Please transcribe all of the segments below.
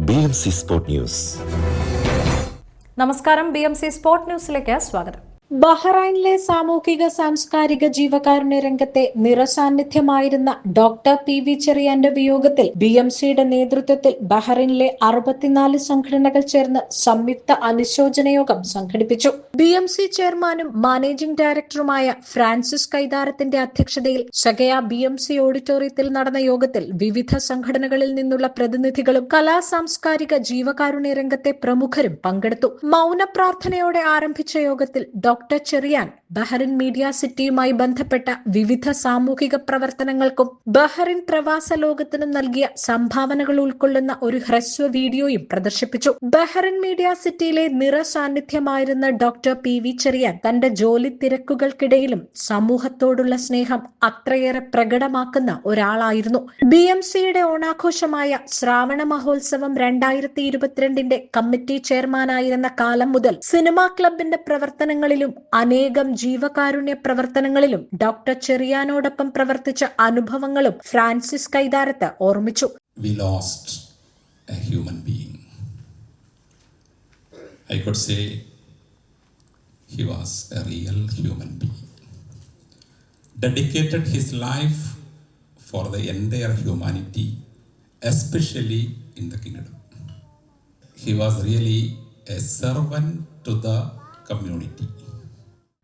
BMC Sport News. നമസ്കാരം, BMC sport ന്യൂസിലേക്ക് സ്വാഗതം. ബഹ്റൈനിലെ സാമൂഹിക സാംസ്കാരിക ജീവകാരുണ്യ രംഗത്തെ നിറസാന്നിധ്യമായിരുന്ന ഡോക്ടർ PV ചെറിയാന്റെ വിയോഗത്തിൽ BMCയുടെ നേതൃത്വത്തിൽ ബഹ്റൈനിലെ 64 സംഘടനകൾ ചേർന്ന് സംയുക്ത അനുശോചന യോഗം സംഘടിപ്പിച്ചു. BMC ചെയർമാനും മാനേജിംഗ് ഡയറക്ടറുമായ ഫ്രാൻസിസ് കൈതാരത്തിന്റെ അധ്യക്ഷതയിൽ സഗയ BMC ഓഡിറ്റോറിയത്തിൽ നടന്ന യോഗത്തിൽ വിവിധ സംഘടനകളിൽ നിന്നുള്ള പ്രതിനിധികളും കലാ സാംസ്കാരിക ജീവകാരുണ്യ രംഗത്തെ പ്രമുഖരും പങ്കെടുത്തു. മൗനപ്രാർത്ഥനയോടെ ആരംഭിച്ച യോഗത്തിൽ ഡോക്ടർ ചെറിയാൻ ബഹ്റിൻ മീഡിയ സിറ്റിയുമായി ബന്ധപ്പെട്ട വിവിധ സാമൂഹിക പ്രവർത്തനങ്ങൾക്കും ബഹ്റിൻ പ്രവാസ ലോകത്തിനും നൽകിയ സംഭാവനകൾ ഉൾക്കൊള്ളുന്ന ഒരു ഹ്രസ്വ വീഡിയോയും പ്രദർശിപ്പിച്ചു. ബഹ്റിൻ മീഡിയ സിറ്റിയിലെ നിറസാന്നിധ്യമായിരുന്ന ഡോക്ടർ PV ചെറിയാൻ തന്റെ ജോലി തിരക്കുകൾക്കിടയിലും സമൂഹത്തോടുള്ള സ്നേഹം അത്രയേറെ പ്രകടമാക്കുന്ന ഒരാളായിരുന്നു. BMCയുടെ ഓണാഘോഷമായ ശ്രാവണ മഹോത്സവം 2022 കമ്മിറ്റി ചെയർമാനായിരുന്ന കാലം മുതൽ സിനിമാ ക്ലബിന്റെ പ്രവർത്തനങ്ങളിലും അനേകം ജീവകാരുണ്യ പ്രവർത്തനങ്ങളിലും ഡോക്ടർ ചെറിയാനോടൊപ്പം പ്രവർത്തിച്ച അനുഭവങ്ങളും ഫ്രാൻസിസ് കൈതാരത്ത് ഓർമ്മിച്ചു. We lost a human being. I could say he was a real human being. Dedicated his life for the entire humanity, especially in the kingdom. He was really a servant to the community.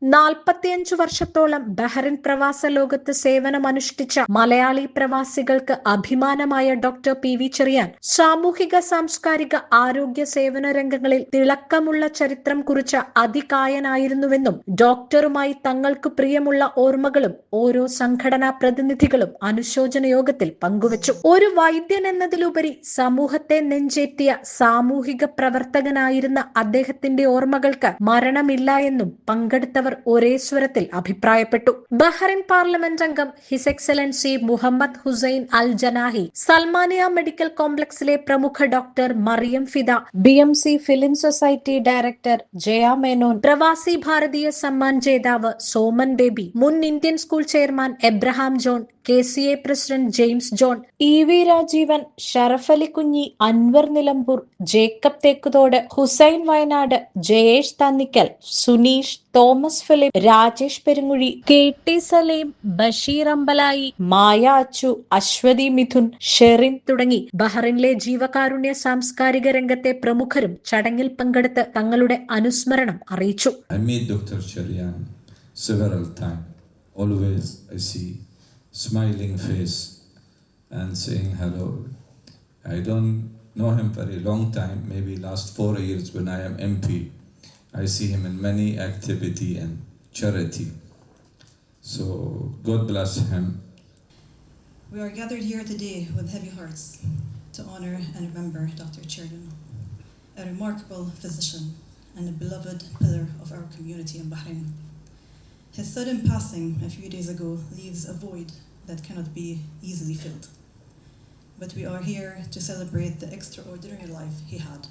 45 വർഷത്തോളം Bahrain പ്രവാസ ലോകത്ത് സേവനമനുഷ്ഠിച്ച മലയാളി പ്രവാസികൾക്ക് അഭിമാനമായ doctor PV Cherian സാമൂഹിക സാംസ്കാരിക ആരോഗ്യ സേവന രംഗങ്ങളിൽ തിളക്കമുള്ള ചരിത്രം കുറിച്ച അതികായനായിരുന്നുവെന്നും ഡോക്ടറുമായി തങ്ങൾക്ക് പ്രിയമുള്ള ഓർമ്മകളും ഓരോ സംഘടനാ പ്രതിനിധികളും അനുശോചന യോഗത്തിൽ പങ്കുവച്ചു. ഒരു വൈദ്യൻ എന്നതിലുപരി സമൂഹത്തെ നെഞ്ചേറ്റിയ സാമൂഹിക പ്രവർത്തകനായിരുന്ന അദ്ദേഹത്തിന്റെ ഓർമ്മകൾക്ക് മരണമില്ല എന്നും പങ്കെടുത്തവർ ഒരേ സ്വരത്തിൽ അഭിപ്രായപ്പെട്ടു. ബഹ്റിൻ പാർലമെന്റ് അംഗം his excellency Muhammad Hussain Al Janahi, Salmaniya medical കോംപ്ലക്സിലെ പ്രമുഖ doctor Maryam Fida, BMC film society director Jaya Menon, Pravasi Bharatiya Samman ജേതാവ് സോമൻ ബേബി, മുൻ Indian school chairman Abraham John, KCA president James John, EV Rajeevan, Sharafali Kunhi, Anwar Nilambur, Jacob Thekkuthode, Hussain Wayanad, Jayesh Thannikkal, Suneesh, Thomas Philip, Rajesh Perunguzhi, KT Saleem, Basheer Ambalayi, Maya Achu, Aswathy Midhun, Sherin തുടങ്ങി ബഹ്റിനിലെ ജീവകാരുണ്യ സാംസ്കാരിക രംഗത്തെ പ്രമുഖരും ചടങ്ങിൽ പങ്കെടുത്ത് തങ്ങളുടെ അനുസ്മരണം അറിയിച്ചു. I meet Dr. Cherian several times. Always I see smiling face and saying hello. I don't know him very long time, maybe last 4 years when I am MP. I see him in many activity and charity. So God bless him. We are gathered here today with heavy hearts to honor and remember Dr. Cherian, a remarkable physician and a beloved pillar of our community in Bahrain. His sudden passing a few days ago leaves a void that cannot be easily filled. But we are here to celebrate the extraordinary life he had.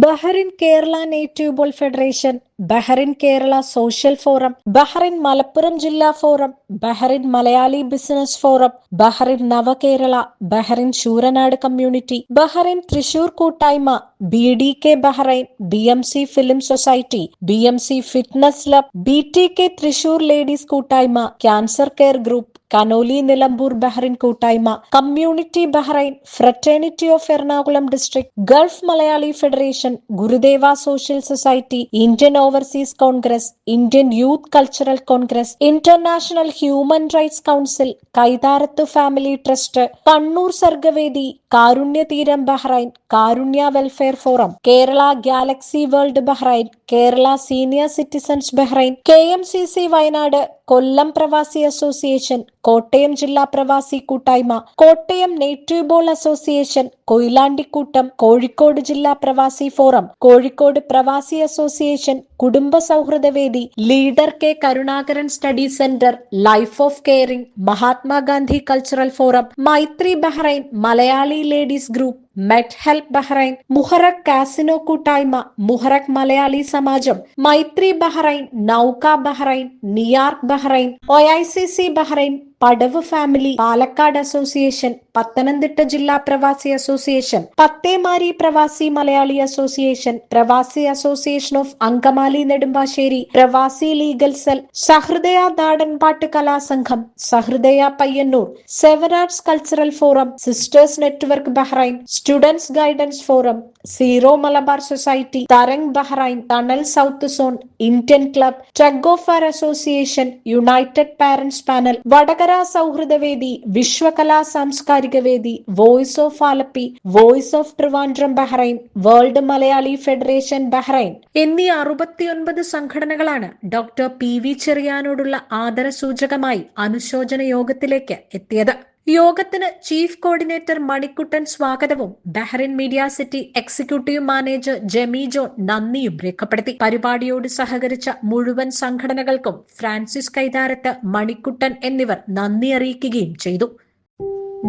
Bahrain Kerala native ball federation, Bahrain Kerala social forum, Bahrain Malappuram ജില്ലാ forum, Bahrain Malayali business forum, Bahrain Navakerala, Bahrain Sooranad community, Bahrain Thrissur കൂട്ടായ്മ, BDK Bahrain, BMC film society, BMC fitness club, BTK Thrissur ladies കൂട്ടായ്മ, cancer care group, Canoli Nilambur Bahrain കൂട്ടായ്മ, community Bahrain, fraternity of Ernakulam district, Gulf Malayali federation, Gurudeva social society, Indian overseas Congress, Indian youth cultural Congress, international human rights council, Kaitharath family trust, Kannur Sargavedi, Karunyatheeram Bahrain, Karunya welfare forum, Kerala galaxy world Bahrain, Kerala senior citizens Bahrain, KMCC Wayanad, Kollam Pravasi association, Kottayam ജില്ലാ പ്രവാസി കൂട്ടായ്മ, Kottayam native ball association, കൊയിലാണ്ടിക്കൂട്ടം, കോഴിക്കോട് ജില്ലാ Pravasi forum, Kozhikode Pravasi association, കുടുംബ സൗഹൃദ വേദി, leader K Karunakaran study centre, life of caring, Mahatma Gandhi cultural forum, Maithri Bahrain, Malayali ladies group, മെറ്റ് help Bahrain, Muharraq casino കൂട്ടായ്മ, Muharraq Malayali Samajam, Maithri Bahrain, നൗക Bahrain, നിയാർക്ക് Bahrain, OICC Bahrain, Padavu family Palakkad association, Pathanamthitta ജില്ലാ Pravasi association, Pathemari Pravasi Malayali association, Pravasi association of Angamaly Nedumbassery, Pravasi legal cell, Sahrudaya നാടൻപാട്ട് കലാസംഘം, Sahrudaya Payyanur, seven arts cultural forum, sisters network Bahrain, students guidance forum, Syro Malabar society, Tarang Bahrain, tunnel south zone, Indian club, tug of war association, united parents panel, Vadakara സൗഹൃദവേദി, വിശ്വകലാ സാംസ്കാരിക വേദി, voice of Alleppey, voice of Trivandrum Bahrain, world Malayali federation Bahrain എന്നീ 69 സംഘടനകളാണ് doctor PV ചെറിയാനോടുള്ള ആദരസൂചകമായി അനുശോചന യോഗത്തിലേക്ക് എത്തിയത്. യോഗത്തിന് chief coordinator Manikuttan സ്വാഗതവും Bahrain media city executive manager Jemy John നന്ദിയും രേഖപ്പെടുത്തി. പരിപാടിയോട് സഹകരിച്ച മുഴുവൻ സംഘടനകൾക്കും ഫ്രാൻസിസ് കൈതാരത്ത്, മണിക്കുട്ടൻ എന്നിവർ നന്ദി അറിയിക്കുകയും ചെയ്തു.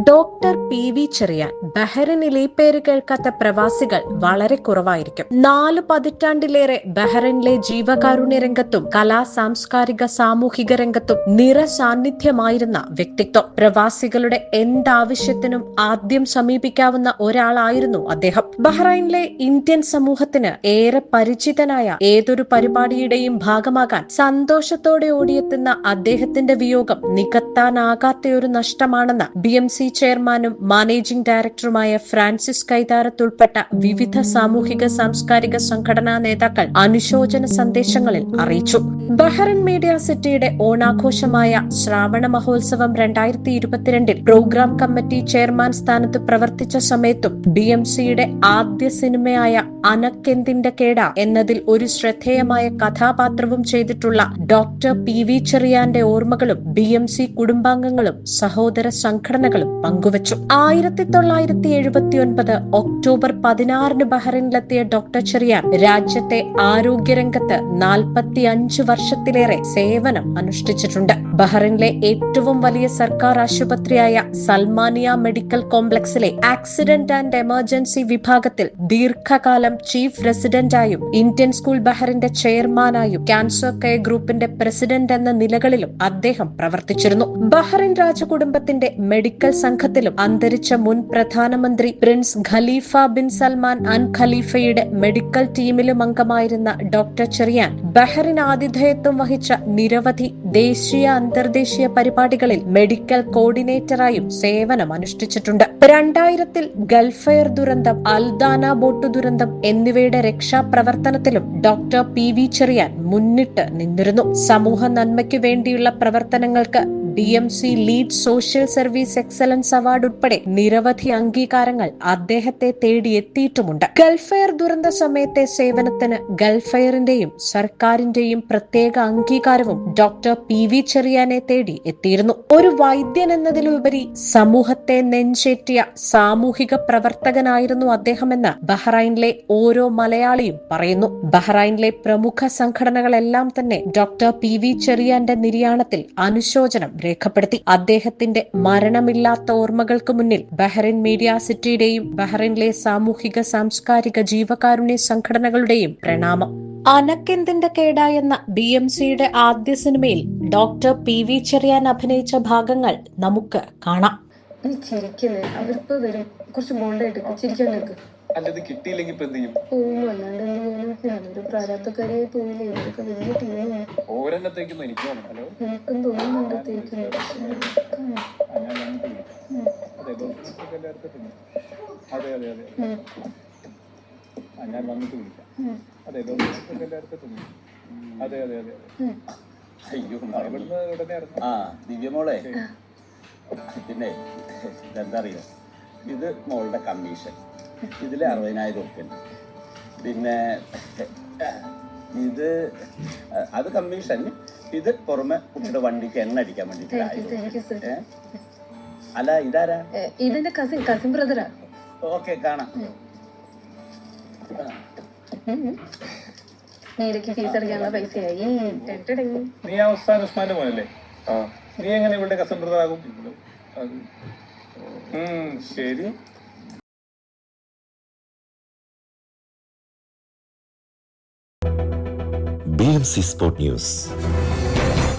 ഡോക്ടർ PV ചെറിയാൻ ബഹ്റൈനിൽ ഈ പേര് കേൾക്കാത്ത പ്രവാസികൾ വളരെ കുറവായിരിക്കും. 4 പതിറ്റാണ്ടിലേറെ ബഹ്റൈനിലെ ജീവകാരുണ്യ രംഗത്തും കലാ സാംസ്കാരിക സാമൂഹിക രംഗത്തും നിറസാന്നിധ്യമായിരുന്ന വ്യക്തിത്വം. പ്രവാസികളുടെ എന്താവശ്യത്തിനും ആദ്യം സമീപിക്കാവുന്ന ഒരാളായിരുന്നു അദ്ദേഹം. ബഹ്റൈനിലെ ഇന്ത്യൻ സമൂഹത്തിന് ഏറെ പരിചിതനായ ഏതൊരു പരിപാടിയുടെയും ഭാഗമാകാൻ സന്തോഷത്തോടെ ഓടിയെത്തുന്ന അദ്ദേഹത്തിന്റെ വിയോഗം നികത്താനാകാത്ത ഒരു നഷ്ടമാണെന്ന് BMC ചെയർമാനും മാനേജിംഗ് ഡയറക്ടറുമായ ഫ്രാൻസിസ് കൈതാരത്ത് ഉൾപ്പെട്ട വിവിധ സാമൂഹിക സാംസ്കാരിക സംഘടനാ നേതാക്കൾ അനുശോചന സന്ദേശങ്ങളിൽ അറിയിച്ചു. ബഹ്റൈൻ മീഡിയ സിറ്റിയുടെ ഓണാഘോഷമായ ശ്രാവണ മഹോത്സവം 2022 പ്രോഗ്രാം കമ്മിറ്റി ചെയർമാൻ സ്ഥാനത്ത് പ്രവർത്തിച്ച സമയത്തും BMCയുടെ ആദ്യ സിനിമയായ അനക്കെന്തിന്റെ കേട എന്നതിൽ ഒരു ശ്രദ്ധേയമായ കഥാപാത്രവും ചെയ്തിട്ടുള്ള ഡോക്ടർ PV ചെറിയാന്റെ ഓർമ്മകളും BMC കുടുംബാംഗങ്ങളും സഹോദര സംഘടനകളും പങ്കുവച്ചു. 1979 ഒക്ടോബർ 16 ബഹ്റൈനിലെത്തിയ ഡോക്ടർ ചെറിയാൻ രാജ്യത്തെ ആരോഗ്യരംഗത്ത് 45 വർഷത്തിലേറെ സേവനം അനുഷ്ഠിച്ചിട്ടുണ്ട്. ബഹ്റൈനിലെ ഏറ്റവും വലിയ സർക്കാർ ആശുപത്രിയായ സൽമാനിയ മെഡിക്കൽ കോംപ്ലക്സിലെ ആക്സിഡന്റ് ആൻഡ് എമർജൻസി വിഭാഗത്തിൽ ദീർഘകാലം ചീഫ് റെസിഡന്റായും ഇന്ത്യൻ സ്കൂൾ ബഹ്റൈന്റെ ചെയർമാനായും ക്യാൻസർ കെയർ ഗ്രൂപ്പിന്റെ പ്രസിഡന്റ് എന്ന നിലകളിലും അദ്ദേഹം പ്രവർത്തിച്ചിരുന്നു. ബഹ്റൈൻ രാജകുടുംബത്തിന്റെ മെഡിക്കൽ സംഘത്തിലും അന്തരിച്ച മുൻ പ്രധാനമന്ത്രി പ്രിൻസ് ഖലീഫ ബിൻ സൽമാൻ അൽ ഖലീഫയുടെ മെഡിക്കൽ ടീമിലും അംഗമായിരുന്ന ഡോക്ടർ ചെറിയാൻ ബഹ്റൈൻ ആതിഥേയത്വം വഹിച്ച നിരവധി ദേശീയ അന്തർദേശീയ പരിപാടികളിൽ മെഡിക്കൽ കോർഡിനേറ്ററായും സേവനം അനുഷ്ഠിച്ചിട്ടുണ്ട്. 2000 ഗൾഫ് എയർ ദുരന്തം, അൽദാന ബോട്ട് ദുരന്തം എന്നിവയുടെ രക്ഷാപ്രവർത്തനത്തിലും ഡോക്ടർ PV ചെറിയാൻ മുന്നിട്ട് നിന്നിരുന്നു. സമൂഹ നന്മയ്ക്കു വേണ്ടിയുള്ള പ്രവർത്തനങ്ങൾക്ക് BMC lead social service excellence award ഉൾപ്പെടെ നിരവധി അംഗീകാരങ്ങൾ അദ്ദേഹത്തെ തേടിയെത്തിയിട്ടുമുണ്ട്. ഗൾഫ് എയർ ദുരന്ത സമയത്തെ സേവനത്തിന് ഗൾഫ് എയറിന്റെയും സർക്കാരിന്റെയും പ്രത്യേക അംഗീകാരവും ഡോക്ടർ PV ചെറിയാനെ തേടി എത്തിയിരുന്നു. ഒരു വൈദ്യൻ എന്നതിലുപരി സമൂഹത്തെ നെഞ്ചേറ്റിയ സാമൂഹിക പ്രവർത്തകനായിരുന്നു അദ്ദേഹമെന്ന് ബഹ്റൈനിലെ ഓരോ മലയാളിയും പറയുന്നു. ബഹ്റൈനിലെ പ്രമുഖ സംഘടനകളെല്ലാം തന്നെ ഡോക്ടർ PV ചെറിയാന്റെ നിര്യാണത്തിൽ അനുശോചനം രേഖപ്പെടുത്തി. അദ്ദേഹത്തിന്റെ മരണമില്ലാത്ത ഓർമ്മകൾക്ക് മുന്നിൽ ബഹ്റൈൻ മീഡിയ സിറ്റിയുടെയും ബഹ്റൈനിലെ സാമൂഹിക സാംസ്കാരിക ജീവകാരുണ്യ സംഘടനകളുടെയും പ്രണാമം. അനക്കെന്തിന്റെ കേട എന്ന BMCയുടെ ആദ്യ സിനിമയിൽ ഡോക്ടർ PV ചെറിയാൻ അഭിനയിച്ച ഭാഗങ്ങൾ നമുക്ക് കാണാം. അവരിപ്പോ വരും, കുറച്ച് ബോൾഡായിട്ട് ചിരിക്കാൻ നിൽക്കും. അല്ലത് കിട്ടിയില്ലെങ്കിൽ ഇപ്പൊ എന്ത് ചെയ്യും? പോകും, അല്ലാണ്ട് ഞാനൊരു പ്രാരാബ്ധക്കാരിയായി പോയില്ലേ. ഇവരൊക്കെ വലിയ ടീമാണ്. ഓരെണ്ണത്തേക്കൊന്നും എനിക്ക് തോന്നുന്നു. ഹലോ, എനിക്കും തോന്നുന്നുണ്ട് തേക്കുന്നത്. അതെ അതെ അതെ, ഞാൻ വന്നിട്ട് വിളിക്കാം. അതെ അതെ അതെ അതെ. അയ്യോ, ഇവിടുന്ന് ഉടനെ ഇറങ്ങും. ആ ദിവ്യമോളെ, പിന്നെ എന്താ അറിയോ, ഇത് മോളുടെ കമ്മീഷൻ. ഇതിൽ 60,000 ഉറുപ്പിയുണ്ട്. പിന്നെ ഇത് അത് കമ്മീഷൻ. ഇത് പുറമെ കുട്ടിയുടെ വണ്ടിക്ക് എണ്ണ അടിക്കാൻ വേണ്ടിട്ട്. അല്ല, ഇതാരാ? ഇതെന്റെ കസിൻ ബ്രദറാ. ഓക്കെ, കാണാം. നേരക്ക് ഫീസ് അടയ്ക്കാനുള്ള പൈസയായി. നീ ആ ഉസ്താൻ ഉസ്മാന്റെ മോനല്ലേ? നീ എങ്ങനെ ഇവളുടെ കസിൻ ബ്രദർ ആകും? ശരി. BMC Sport News.